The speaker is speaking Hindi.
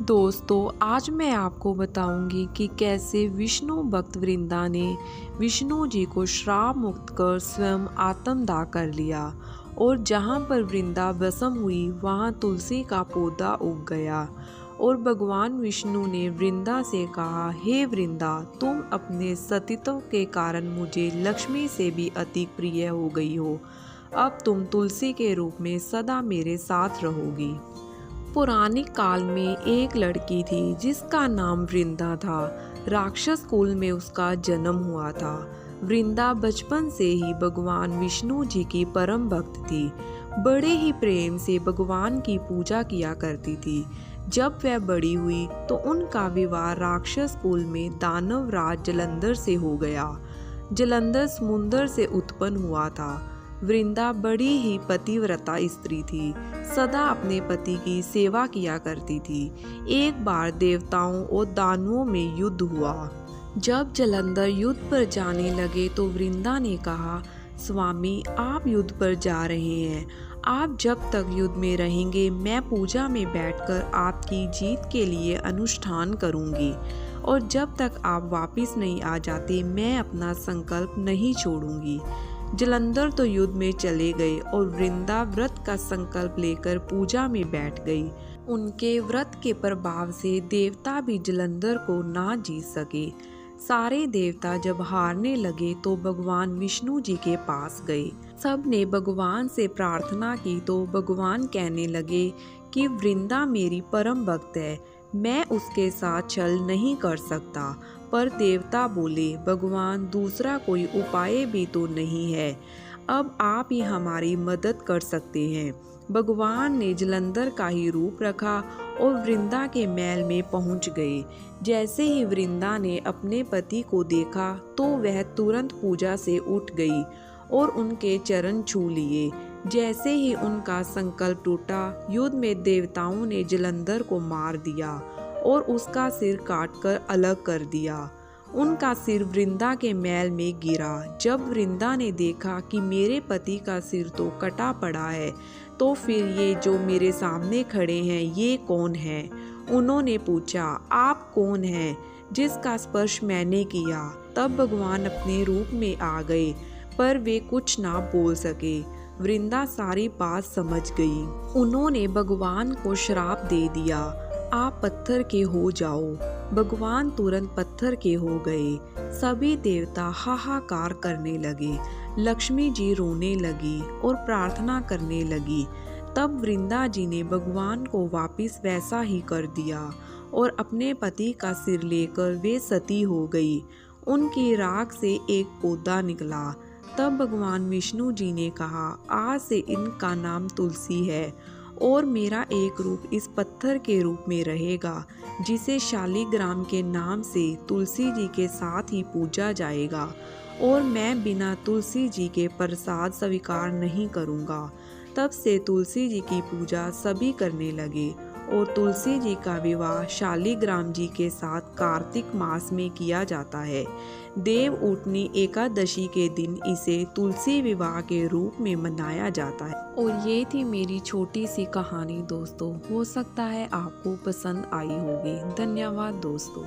दोस्तों, आज मैं आपको बताऊंगी कि कैसे विष्णु भक्त वृंदा ने विष्णु जी को श्राप मुक्त कर स्वयं आत्मदाह कर लिया और जहाँ पर वृंदा भस्म हुई वहाँ तुलसी का पौधा उग गया। और भगवान विष्णु ने वृंदा से कहा, हे वृंदा, तुम अपने सतीत्व के कारण मुझे लक्ष्मी से भी अति प्रिय हो गई हो। अब तुम तुलसी के रूप में सदा मेरे साथ रहोगी। पुराने काल में एक लड़की थी जिसका नाम वृंदा था। राक्षस कुल में उसका जन्म हुआ था। वृंदा बचपन से ही भगवान विष्णु जी की परम भक्त थी। बड़े ही प्रेम से भगवान की पूजा किया करती थी। जब वह बड़ी हुई तो उनका विवाह राक्षस कुल में दानव राज जलंधर से हो गया। जलंधर समुंदर से उत्पन्न हुआ था। वृंदा बड़ी ही पतिव्रता स्त्री थी, सदा अपने पति की सेवा किया करती थी। एक बार देवताओं और दानवों में युद्ध हुआ। जब जलंधर युद्ध पर जाने लगे तो वृंदा ने कहा, स्वामी, आप युद्ध पर जा रहे हैं। आप जब तक युद्ध में रहेंगे मैं पूजा में बैठकर आपकी जीत के लिए अनुष्ठान करूंगी, और जब तक आप वापस नहीं आ जाते मैं अपना संकल्प नहीं छोड़ूंगी। जलंधर तो युद्ध में चले गए और वृंदा व्रत का संकल्प लेकर पूजा में बैठ गई। उनके व्रत के प्रभाव से देवता भी जलंधर को ना जीत सके। सारे देवता जब हारने लगे तो भगवान विष्णु जी के पास गए। सब ने भगवान से प्रार्थना की तो भगवान कहने लगे कि वृंदा मेरी परम भक्त है, मैं उसके साथ छल नहीं कर सकता। पर देवता बोले, भगवान, दूसरा कोई उपाय भी तो नहीं है, अब आप ही हमारी मदद कर सकते हैं। भगवान ने जलंधर का ही रूप रखा और वृंदा के महल में पहुंच गए। जैसे ही वृंदा ने अपने पति को देखा तो वह तुरंत पूजा से उठ गई और उनके चरण छू लिए। जैसे ही उनका संकल्प टूटा, युद्ध में देवताओं ने जलंधर को मार दिया और उसका सिर काटकर अलग कर दिया। उनका सिर वृंदा के महल में गिरा। जब वृंदा ने देखा कि मेरे पति का सिर तो कटा पड़ा है, तो फिर ये जो मेरे सामने खड़े हैं ये कौन है? उन्होंने पूछा, आप कौन हैं जिसका स्पर्श मैंने किया? तब भगवान अपने रूप में आ गए, पर वे कुछ ना बोल सके। वृंदा सारी बात समझ गई। उन्होंने भगवान को श्राप दे दिया, आप पत्थर के हो जाओ। भगवान तुरंत पत्थर के हो गए। सभी देवता हाहाकार करने लगे। लक्ष्मी जी रोने लगी और प्रार्थना करने लगी। तब वृंदा जी ने भगवान को वापस वैसा ही कर दिया और अपने पति का सिर लेकर वे सती हो गई। उनकी राख से एक पौधा निकला। तब भगवान विष्णु जी ने कहा, आज से इनका नाम तुलसी है और मेरा एक रूप इस पत्थर के रूप में रहेगा, जिसे शालिग्राम के नाम से तुलसी जी के साथ ही पूजा जाएगा, और मैं बिना तुलसी जी के प्रसाद स्वीकार नहीं करूँगा। तब से तुलसी जी की पूजा सभी करने लगे और तुलसी जी का विवाह शालिग्राम जी के साथ कार्तिक मास में किया जाता है। देव उठनी एकादशी के दिन इसे तुलसी विवाह के रूप में मनाया जाता है। और ये थी मेरी छोटी सी कहानी दोस्तों। हो सकता है आपको पसंद आई होगी। धन्यवाद दोस्तों।